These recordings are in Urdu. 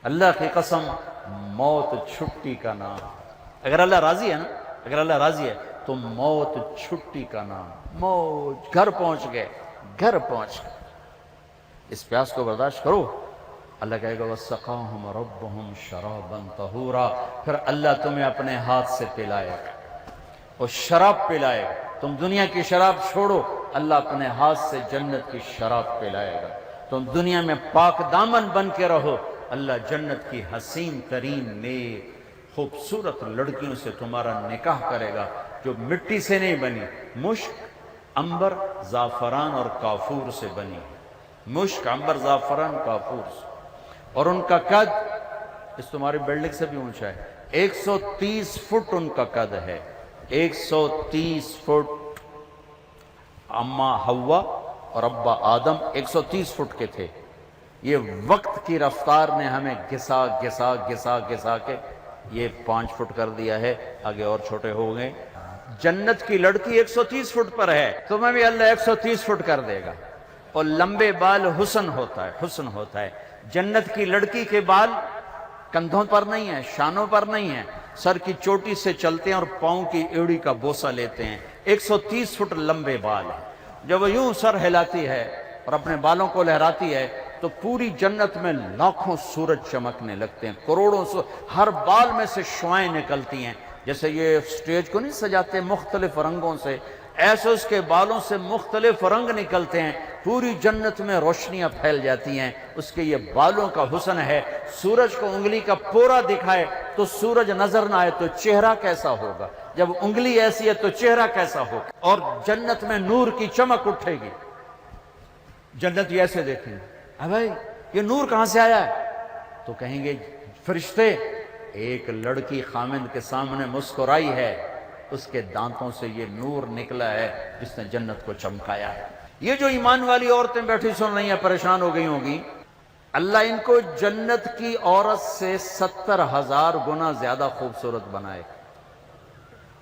اللہ کی قسم موت چھٹی کا نام. اگر اللہ راضی ہے نا، اگر اللہ راضی ہے تو موت چھٹی کا نام. موت، گھر پہنچ گئے، گھر پہنچ گئے. اس پیاس کو برداشت کرو. اللہ کہے گا وَسَقَاهُمْ رَبُّهُمْ شَرَابًا طَهُورًا، پھر اللہ تمہیں اپنے ہاتھ سے پلائے گا، اور شراب پلائے گا. تم دنیا کی شراب چھوڑو، اللہ اپنے ہاتھ سے جنت کی شراب پلائے گا. تم دنیا میں پاک دامن بن کے رہو، اللہ جنت کی حسین ترین نیک خوبصورت لڑکیوں سے تمہارا نکاح کرے گا، جو مٹی سے نہیں بنی، مشک، عنبر، زعفران اور کافور سے بنی. مشک، عنبر، زعفران، کافور سے. اور ان کا قد اس تمہاری بلڈنگ سے بھی اونچا ہے. 130 فٹ ان کا قد ہے. 130 فٹ. اماں حوا اور ابا آدم 130 فٹ کے تھے. یہ وقت کی رفتار نے ہمیں گھسا گھسا گھسا گھسا کے یہ 5 فٹ کر دیا ہے، آگے اور چھوٹے ہو گئے. جنت کی لڑکی 130 فٹ پر ہے، تمہیں بھی اللہ 130 فٹ کر دے گا. اور لمبے بال حسن ہوتا ہے، حسن ہوتا ہے. جنت کی لڑکی کے بال کندھوں پر نہیں ہیں، شانوں پر نہیں ہیں، سر کی چوٹی سے چلتے ہیں اور پاؤں کی ایڑی کا بوسہ لیتے ہیں. 130 فٹ لمبے بال ہیں. جب وہ یوں سر ہلاتی ہے اور اپنے بالوں کو لہراتی ہے تو پوری جنت میں لاکھوں سورج چمکنے لگتے ہیں، کروڑوں ہر بال میں سے شعائیں نکلتی ہیں. جیسے یہ سٹیج کو نہیں سجاتے مختلف رنگوں سے، ایسے اس کے بالوں سے مختلف رنگ نکلتے ہیں. پوری جنت میں روشنیاں پھیل جاتی ہیں. اس کے یہ بالوں کا حسن ہے. سورج کو انگلی کا پورا دکھائے تو سورج نظر نہ آئے تو چہرہ کیسا ہوگا؟ جب انگلی ایسی ہے تو چہرہ کیسا ہوگا؟ اور جنت میں نور کی چمک اٹھے گی. جنت ایسے دیکھیں گے، بھائی یہ نور کہاں سے آیا ہے؟ تو کہیں گے فرشتے، ایک لڑکی خامند کے سامنے مسکرائی ہے، اس کے دانتوں سے یہ نور نکلا ہے جس نے جنت کو چمکایا ہے. یہ جو ایمان والی عورتیں بیٹھی سن رہی ہیں پریشان ہو گئی ہوں گی، اللہ ان کو جنت کی عورت سے 70,000 گنا زیادہ خوبصورت بنائے.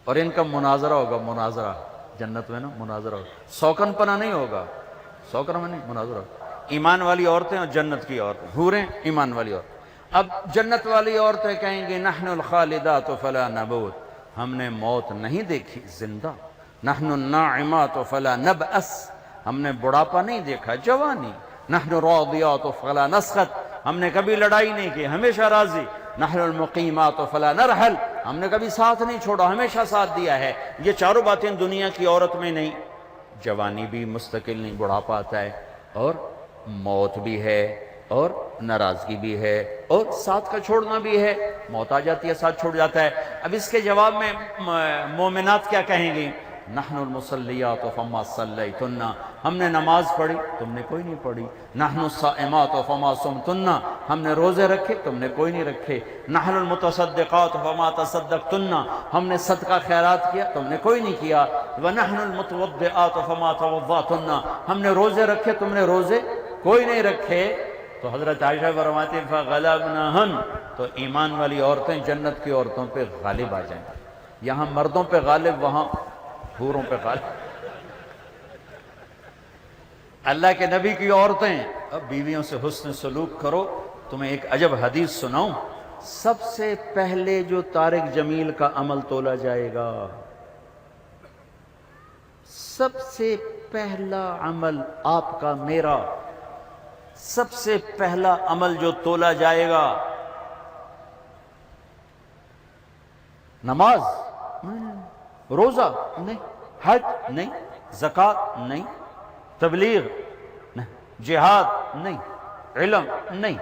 اور ان کا مناظرہ ہوگا، مناظرہ جنت میں نا، مناظرہ ہوگا. سوکن پنا نہیں ہوگا، سوکن میں نہیں، مناظرہ ہوگا. ایمان والی عورتیں اور جنت کی عورتیں، حوریں، ایمان والی عورتیں. اب جنت والی عورتیں کہیں گی نحن الخالدات فلا نموت، ہم نے موت نہیں دیکھی، زندہ. نحن الناعمات فلا نبأس، ہم نے بڑھاپا نہیں دیکھا، جوانی. نحن الراضیات فلا نسخط، ہم نے کبھی لڑائی نہیں کی، ہمیشہ راضی. نحن المقیمات فلا نرحل، ہم نے کبھی ساتھ نہیں چھوڑا، ہمیشہ ساتھ دیا ہے. یہ چاروں باتیں دنیا کی عورت میں نہیں. جوانی بھی مستقل نہیں، بڑھاپا آتا ہے، اور موت بھی ہے، اور ناراضگی بھی ہے، اور ساتھ کا چھوڑنا بھی ہے. موت آ جاتی ہے، ساتھ چھوڑ جاتا ہے. اب اس کے جواب میں مومنات کیا کہیں گی؟ نحن المصلیات فما صلیتن، ہم نے نماز پڑھی، تم نے کوئی نہیں پڑھی. نحن الصائمات فما صمتن، ہم نے روزے رکھے، تم نے کوئی نہیں رکھے. نحن المتصدقات فما تصدقتن، ہم نے صدقہ خیرات کیا، تم نے کوئی نہیں کیا. ونحن المتوضئات فما توضأتن، ہم نے روزے رکھے، تم نے روزے کوئی نہیں رکھے. تو حضرت عائشہ فرماتی ہیں فغلبنہن، تو ایمان والی عورتیں جنت کی عورتوں پہ غالب آ جائیں. یہاں مردوں پہ غالب، وہاں حوروں پہ غالب. اللہ کے نبی کی عورتیں، اب بیویوں سے حسن سلوک کرو. تمہیں ایک عجب حدیث سناؤں. سب سے پہلے جو طارق جمیل کا عمل تولا جائے گا، سب سے پہلا عمل آپ کا، میرا، سب سے پہلا عمل جو تولا جائے گا، نماز روزہ نہیں، حج نہیں، زکوٰۃ نہیں، تبلیغ نہیں، جہاد نہیں، علم نہیں،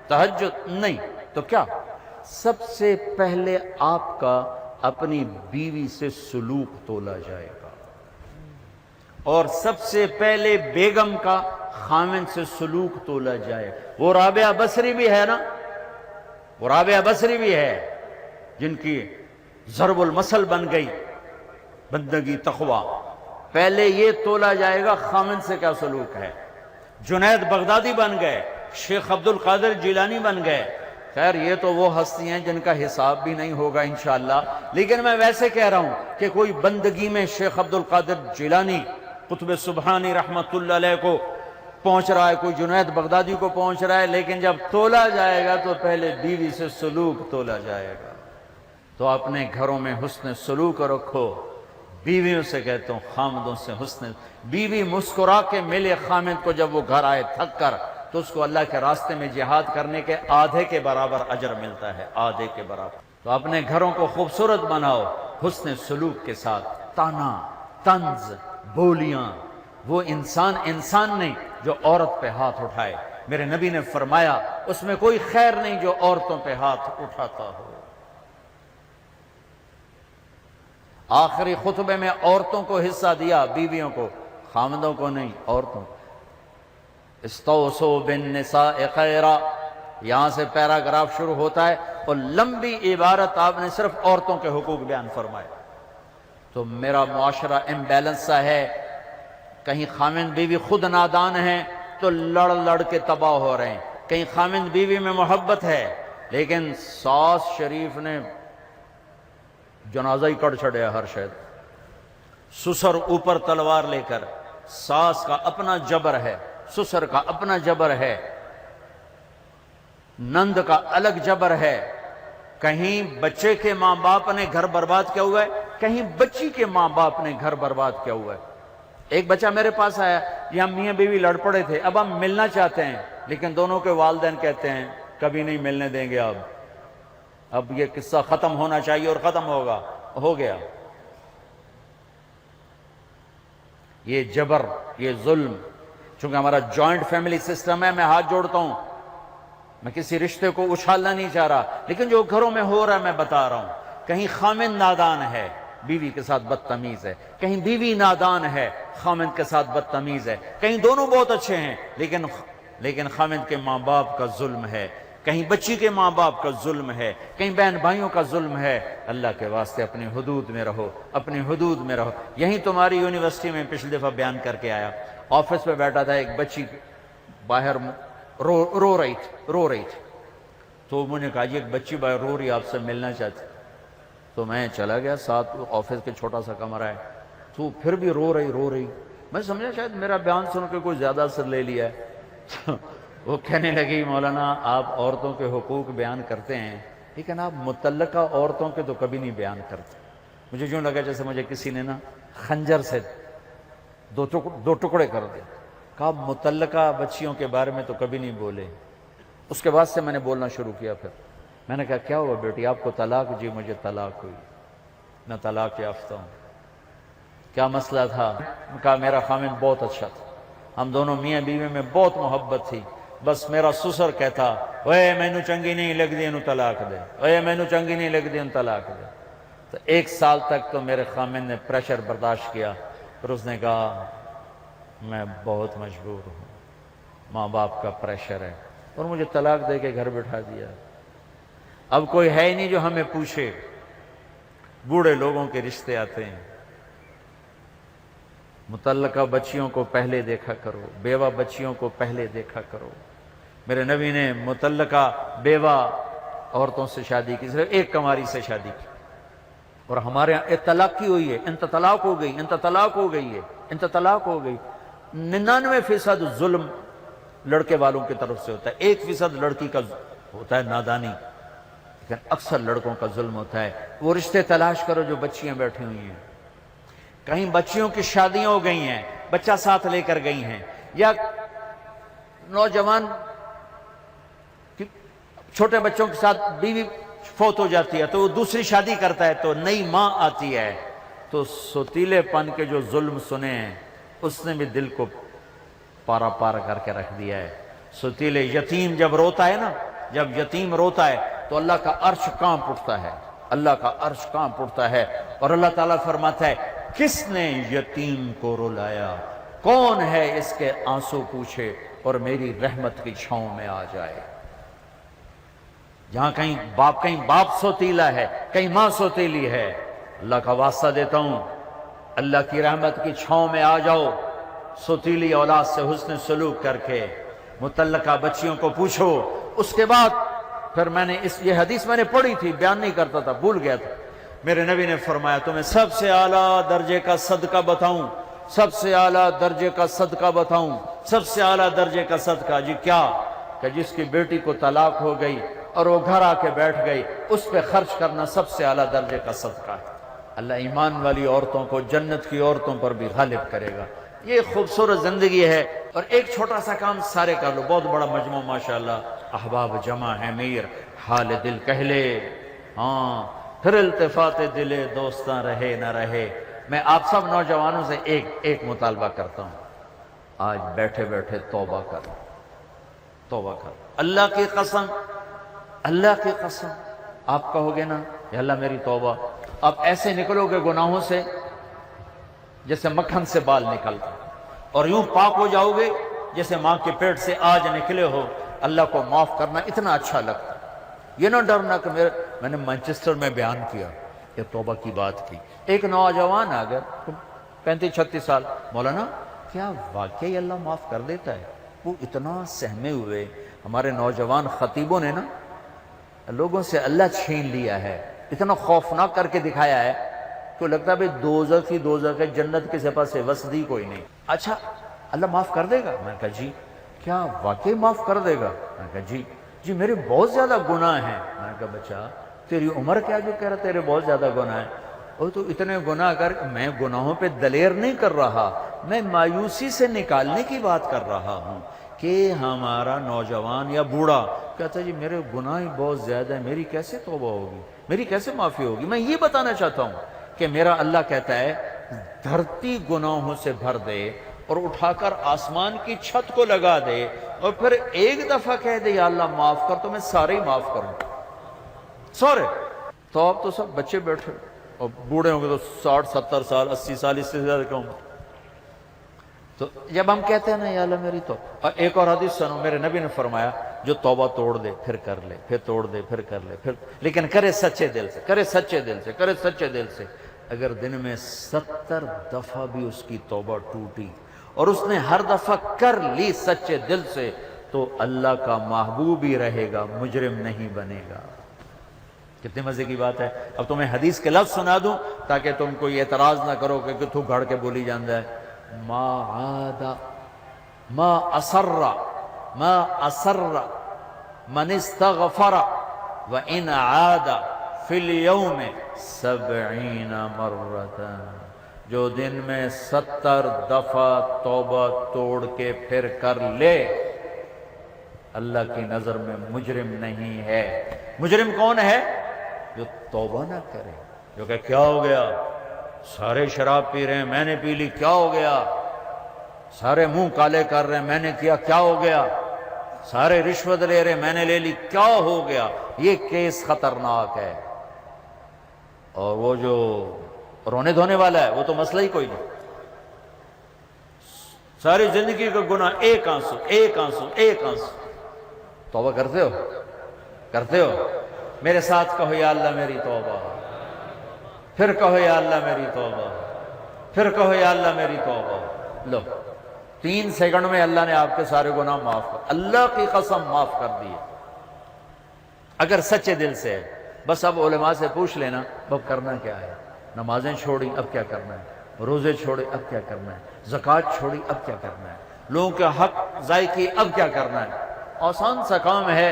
تہجد نہیں. تو کیا؟ سب سے پہلے آپ کا اپنی بیوی سے سلوک تولا جائے گا، اور سب سے پہلے بیگم کا خامن سے سلوک تولا جائے. وہ رابعہ بصری بھی ہے نا، وہ رابعہ بصری بھی ہے جن کی ضرب المثل بن گئی بندگی تقوی. پہلے یہ تولا جائے گا خامن سے کیا سلوک ہے. جنید بغدادی بن گئے، شیخ عبد القادر جیلانی بن گئے. خیر یہ تو وہ ہستی ہیں جن کا حساب بھی نہیں ہوگا انشاءاللہ، لیکن میں ویسے کہہ رہا ہوں کہ کوئی بندگی میں شیخ عبد القادر جیلانی قطب سبحانی رحمت اللہ علیہ کو پہنچ رہا ہے، کوئی جنید بغدادی کو پہنچ رہا ہے، لیکن جب تولا جائے گا تو پہلے بیوی سے سلوک تولا جائے گا۔ تو اپنے گھروں میں حسن سلوک رکھو۔ بیویوں سے کہتا ہوں خامدوں سے حسن، بیوی مسکرا کے ملے خامد کو جب وہ گھر آئے تھک کر، تو اس کو اللہ کے راستے میں جہاد کرنے کے آدھے کے برابر اجر ملتا ہے، آدھے کے برابر۔ تو اپنے گھروں کو خوبصورت بناؤ حسن سلوک کے ساتھ۔ تانا، طنز، بولیاں، وہ انسان نہیں جو عورت پہ ہاتھ اٹھائے۔ میرے نبی نے فرمایا اس میں کوئی خیر نہیں جو عورتوں پہ ہاتھ اٹھاتا ہو۔ آخری خطبے میں عورتوں کو حصہ دیا، بیویوں کو، خامدوں کو نہیں، عورتوں کو۔ استوصوا بالنساء خیرا، یہاں سے پیراگراف شروع ہوتا ہے اور لمبی عبارت آپ نے صرف عورتوں کے حقوق بیان فرمائے۔ تو میرا معاشرہ امبیلنس سا ہے، کہیں خامند بیوی خود نادان ہیں تو لڑ کے تباہ ہو رہے ہیں، کہیں خامند بیوی میں محبت ہے لیکن ساس شریف نے جنازہ ہی کر چھڑیا ہر شاید، سسر اوپر تلوار لے کر۔ ساس کا اپنا جبر ہے، سسر کا اپنا جبر ہے، نند کا الگ جبر ہے۔ کہیں بچے کے ماں باپ نے گھر برباد کیا ہوا ہے، کہیں بچی کے ماں باپ نے گھر برباد کیا ہوا ہے۔ ایک بچہ میرے پاس آیا، یہ ہم میاں بیوی لڑ پڑے تھے، اب ہم ملنا چاہتے ہیں لیکن دونوں کے والدین کہتے ہیں کبھی نہیں ملنے دیں گے، اب یہ قصہ ختم ہونا چاہیے اور ختم ہو گیا۔ یہ جبر، یہ ظلم، چونکہ ہمارا جوائنٹ فیملی سسٹم ہے، میں ہاتھ جوڑتا ہوں، میں کسی رشتے کو اچھالنا نہیں چاہ رہا، لیکن جو گھروں میں ہو رہا ہے میں بتا رہا ہوں۔ کہیں خامند نادان ہے، بیوی کے ساتھ بدتمیز ہے، کہیں بیوی نادان ہے، خامند کے ساتھ بدتمیز ہے، کہیں دونوں بہت اچھے ہیں لیکن خامند کے ماں باپ کا ظلم ہے، کہیں بچی کے ماں باپ کا ظلم ہے، کہیں بہن بھائیوں کا ظلم ہے۔ اللہ کے واسطے اپنی حدود میں رہو، اپنی حدود میں رہو۔ یہیں تمہاری یونیورسٹی میں پچھلی دفعہ بیان کر کے آیا، آفس پہ بیٹھا تھا، ایک بچی باہر رو رہی تھی، تو مجھے کہا جی ایک بچی باہر رو رہی، آپ سے ملنا چاہتی۔ تو میں چلا گیا، ساتھ آفس کے چھوٹا سا کمرہ ہے، تو پھر بھی رو رہی۔ میں سمجھا شاید میرا بیان سن کے کوئی زیادہ اثر لے لیا ہے۔ وہ کہنے لگی مولانا آپ عورتوں کے حقوق بیان کرتے ہیں لیکن آپ متعلقہ عورتوں کے تو کبھی نہیں بیان کرتے۔ مجھے یوں لگا جیسے مجھے کسی نے نا خنجر سے دو ٹکڑے کر دیا۔ کہا متعلقہ بچیوں کے بارے میں تو کبھی نہیں بولے۔ اس کے بعد سے میں نے بولنا شروع کیا۔ پھر میں نے کہا کیا ہوا بیٹی، آپ کو طلاق؟ جی مجھے طلاق ہوئی، میں طلاق یافتہ ہوں۔ کیا مسئلہ تھا؟ کہا میرا خامند بہت اچھا تھا، ہم دونوں میاں بیوی میں بہت محبت تھی، بس میرا سسر کہتا اوے مینو چنگی نہیں لگدی انہوں طلاق دے، اوے مینو چنگی نہیں لگدی انہوں طلاق دے۔ تو 1 سال تک تو میرے خامند نے پریشر برداشت کیا، پھر اس نے کہا میں بہت مجبور ہوں، ماں باپ کا پریشر ہے، اور مجھے طلاق دے کے گھر بٹھا دیا۔ اب کوئی ہے ہی نہیں جو ہمیں پوچھے۔ بوڑھے لوگوں کے رشتے آتے ہیں۔ متعلقہ بچیوں کو پہلے دیکھا کرو، بیوہ بچیوں کو پہلے دیکھا کرو۔ میرے نبی نے متعلقہ بیوہ عورتوں سے شادی کی، صرف ایک کنواری سے شادی کی، اور ہمارے یہاں طلاق کی ہوئی ہے، انت طلاق ہو گئی، انت طلاق ہو گئی ہے، انت طلاق ہو گئی۔ 99% ظلم لڑکے والوں کی طرف سے ہوتا ہے، 1% لڑکی کا ہوتا ہے نادانی، لیکن اکثر لڑکوں کا ظلم ہوتا ہے۔ وہ رشتے تلاش کرو جو بچیاں بیٹھی ہوئی ہیں، کہیں بچیوں کی شادیاں ہو گئی ہیں، بچہ ساتھ لے کر گئی ہیں، یا نوجوان چھوٹے بچوں کے ساتھ بیوی فوت ہو جاتی ہے تو وہ دوسری شادی کرتا ہے، تو نئی ماں آتی ہے، تو سوتیلے پن کے جو ظلم سنے ہیں اس نے بھی دل کو پارا پار کر کے رکھ دیا ہے۔ سوتیلے یتیم جب روتا ہے نا، جب یتیم روتا ہے تو اللہ کا عرش کانپ اٹھتا ہے، اللہ کا عرش کانپ اٹھتا ہے، اور اللہ تعالیٰ فرماتا ہے کس نے یتیم کو رلایا، کون ہے اس کے آنسو پوچھے اور میری رحمت کی چھاؤں میں آ جائے۔ جہاں کہیں باپ سوتیلا ہے، کہیں ماں سوتیلی ہے، اللہ کا واسطہ دیتا ہوں اللہ کی رحمت کی چھاؤں میں آ جاؤ، سوتیلی اولاد سے حسن سلوک کر کے۔ متعلقہ بچیوں کو پوچھو۔ اس کے بعد پھر میں نے یہ حدیث میں نے پڑھی تھی، بیان نہیں کرتا تھا، بھول گیا تھا۔ میرے نبی نے فرمایا تمہیں سب سے اعلیٰ درجے کا صدقہ بتاؤں، سب سے اعلیٰ درجے کا صدقہ بتاؤں؟ سب سے اعلیٰ درجے کا صدقہ جی کیا؟ کہ جس کی بیٹی کو طلاق ہو گئی اور وہ گھر آ کے بیٹھ گئی، اس پہ خرچ کرنا سب سے اعلیٰ درجے کا صدقہ ہے۔ اللہ ایمان والی عورتوں کو جنت کی عورتوں پر بھی غالب کرے گا۔ یہ خوبصورت زندگی ہے۔ اور ایک چھوٹا سا کام سارے کر لو، بہت بڑا مجموعہ ماشاءاللہ، احباب جمع ہے میر، حال دل کہہ لے، ہاں پھر التفات دلے دوستاں رہے نہ رہے۔ میں آپ سب نوجوانوں سے ایک مطالبہ کرتا ہوں، آج بیٹھے بیٹھے توبہ کرو، توبہ کرو۔ اللہ کی قسم، اللہ کی قسم، آپ کہو گے نا یا اللہ میری توبہ، آپ ایسے نکلو گے گناہوں سے جیسے مکھن سے بال نکلتا، اور یوں پاک ہو جاؤ گے جیسے ماں کے پیٹ سے آج نکلے ہو۔ اللہ کو معاف کرنا اتنا اچھا لگتا ہے۔ یہ نہ ڈرنا کہ میں نے مانچسٹر میں بیان کیا، یہ توبہ کی بات کی، ایک نوجوان آ گیا 35-36 سال، مولانا کیا واقعی اللہ معاف کر دیتا ہے؟ وہ اتنا سہمے ہوئے، ہمارے نوجوان خطیبوں نے نا لوگوں سے اللہ چھین لیا ہے، اتنا خوفناک کر کے دکھایا ہے کہ لگتا ہے بھئی دوزخ ہے، جنت کے پاس ہے، وسدی کوئی نہیں۔ اچھا اللہ معاف کر دے گا؟ میں نے کہا جی۔ کیا واقعی معاف کر دے گا؟ میں نے کہا جی میرے بہت زیادہ گناہ ہیں۔ میں نے کہا بچہ تیری عمر کیا جو کہہ رہا تیرے بہت زیادہ گناہ ہیں؟ اور تو اتنے گناہ کر، میں گناہوں پہ دلیر نہیں کر رہا، میں مایوسی سے نکالنے کی بات کر رہا ہوں کہ ہمارا نوجوان یا بوڑھا کہتا ہے جی میرے گناہ ہی بہت زیادہ ہیں، میری کیسے توبہ ہوگی، میری کیسے معافی ہوگی؟ میں یہ بتانا چاہتا ہوں کہ میرا اللہ کہتا ہے دھرتی گناہوں سے بھر دے اور اٹھا کر آسمان کی چھت کو لگا دے، اور پھر ایک دفعہ کہہ دے یا اللہ معاف کر، تو میں سارے ہی معاف کروں، سارے۔ تو اب تو سب بچے بیٹھے، اور بوڑھے ہوں گے تو 60-70 سال 80 سال، اس سے زیادہ کیوں؟ تو جب ہم کہتے ہیں نا یا اللہ میری توبہ، اور ایک اور حدیث سنو، میرے نبی نے فرمایا جو توبہ توڑ دے پھر کر لے، پھر توڑ دے پھر کر لے، پھر لیکن کرے سچے دل سے، کرے سچے دل سے، کرے سچے دل سے۔ اگر دن میں 70 دفعہ بھی اس کی توبہ ٹوٹی اور اس نے ہر دفعہ کر لی سچے دل سے، تو اللہ کا محبوب ہی رہے گا، مجرم نہیں بنے گا۔ کتنے مزے کی بات ہے۔ اب تمہیں حدیث کے لفظ سنا دوں تاکہ تم کوئی اعتراض نہ کرو کہ تو گھڑ کے بولی جاندہ ہے۔ ما عاد ما اسر من استغفر وان عاد فی اليوم 70 مرتا، جو دن میں 70 دفعہ توبہ توڑ کے پھر کر لے، اللہ کی نظر میں مجرم نہیں ہے۔ مجرم کون ہے؟ جو توبہ نہ کرے، جو کہ کیا ہو گیا، سارے شراب پی رہے ہیں میں نے پی لی، کیا ہو گیا، سارے منہ کالے کر رہے ہیں میں نے کیا، کیا ہو گیا، سارے رشوت لے رہے ہیں میں نے لے لی، کیا ہو گیا۔ یہ کیس خطرناک ہے۔ اور وہ جو رونے دھونے والا ہے وہ تو مسئلہ ہی کوئی نہیں، ساری زندگی کا گناہ ایک آنسو ایک آنسو ایک آنسو۔ توبہ کرتے ہو؟ کرتے ہو؟ میرے ساتھ کہو یا اللہ میری توبہ، پھر کہو یا اللہ میری توبہ، پھر کہو یا اللہ میری توبہ۔ لو 3 سیکنڈ میں اللہ نے آپ کے سارے گناہ معاف کر، اللہ کی قسم معاف کر دیے، اگر سچے دل سے ہے۔ بس اب علماء سے پوچھ لینا اب کرنا کیا ہے۔ نمازیں چھوڑی اب کیا کرنا ہے، روزے چھوڑے اب کیا کرنا ہے، زکوٰۃ چھوڑی اب کیا کرنا ہے، لوگوں کے حق ضائع کیے اب کیا کرنا ہے۔ آسان سا کام ہے،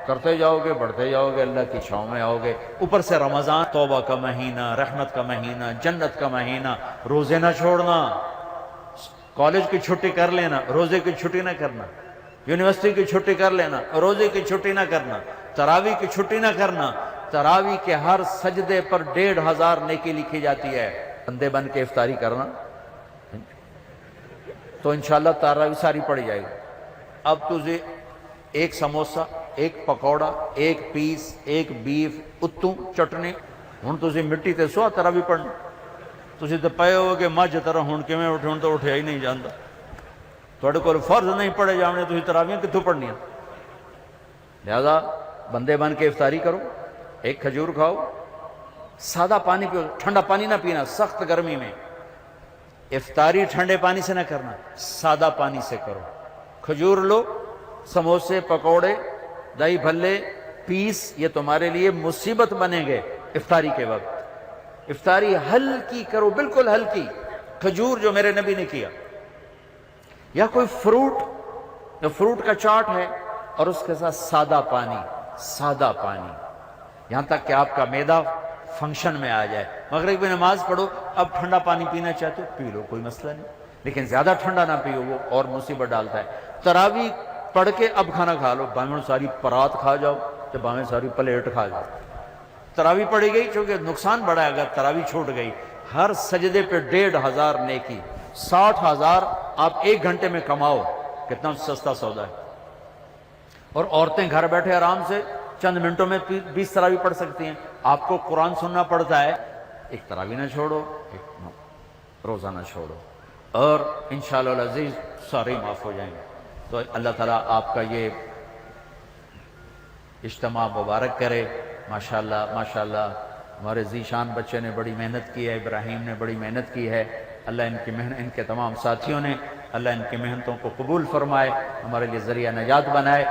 کرتے جاؤ گے بڑھتے جاؤ گے، اللہ کی چھاؤں میں آؤ گے۔ اوپر سے رمضان توبہ کا مہینہ، رحمت کا مہینہ، جنت کا مہینہ، روزے نہ چھوڑنا، کالج کی چھٹی کر لینا، روزے کی چھٹی نہ کرنا، یونیورسٹی کی چھٹی کر لینا، روزے کی چھٹی نہ کرنا، تراویح کی چھٹی نہ کرنا۔ تراویح کے ہر سجدے پر 1500 نیکی لکھی جاتی ہے۔ بندے بن کے افطاری کرنا تو انشاءاللہ تراویح ساری پڑ جائے گی۔ اب تجھے ایک سموسا، ایک پکوڑا، ایک پیس، ایک بیف، اتوں چٹنی، ہن تجھے مٹی تے سوا تراویح پڑھنا، تجھے تو پے ہو کہ مجھ طرح ہن کیویں اٹھے، ہن تو اٹھیا ہی نہیں جاندا، تھوڑے کول فرض نہیں پڑھے جانے، تجھے تراویح کتوں پڑھنیاں؟ لہذا بندے بن کے افطاری کرو، ایک کھجور کھاؤ، سادہ پانی پیو، ٹھنڈا پانی نہ پینا سخت گرمی میں، افطاری ٹھنڈے پانی سے نہ کرنا، سادہ پانی سے کرو، کھجور لو، سموسے پکوڑے دہی بھلے پیس، یہ تمہارے لیے مصیبت بنیں گے افطاری کے وقت۔ افطاری ہلکی کرو، بالکل ہلکی، کھجور جو میرے نبی نے کیا، یا کوئی فروٹ جو فروٹ کا چاٹ ہے اور اس کے ساتھ سادہ پانی، یہاں تک کہ آپ کا معدہ فنکشن میں آ جائے۔ مغرب کی نماز پڑھو، اب ٹھنڈا پانی پینا چاہتے ہو پی لو، کوئی مسئلہ نہیں، لیکن زیادہ ٹھنڈا نہ پیو، وہ اور مصیبت ڈالتا ہے۔ تراویح پڑھ کے اب کھانا کھا لو، باہیں ساری پرات کھا جاؤ تو باہیں ساری پلیٹ کھا جاؤ۔ تراویح پڑھی گئی، چونکہ نقصان بڑا ہے اگر تراویح چھوٹ گئی، ہر سجدے پہ 1500 نیکی، 60,000 آپ 1 گھنٹے میں کماؤ، کتنا سستا سودا ہے۔ اور عورتیں گھر بیٹھے آرام سے چند منٹوں میں 20 تراویح پڑھ سکتی ہیں۔ آپ کو قرآن سننا پڑتا ہے، ایک تراویح نہ چھوڑو، ایک روزہ نہ چھوڑو، اور انشاءاللہ العزیز سارے معاف ہو جائیں گے۔ تو اللہ تعالیٰ آپ کا یہ اجتماع مبارک کرے۔ ماشاءاللہ ماشاءاللہ، ہمارے ذیشان بچے نے بڑی محنت کی ہے، ابراہیم نے بڑی محنت کی ہے، اللہ ان کے تمام ساتھیوں نے، اللہ ان کی محنتوں کو قبول فرمائے، ہمارے لیے ذریعہ نجات بنائے۔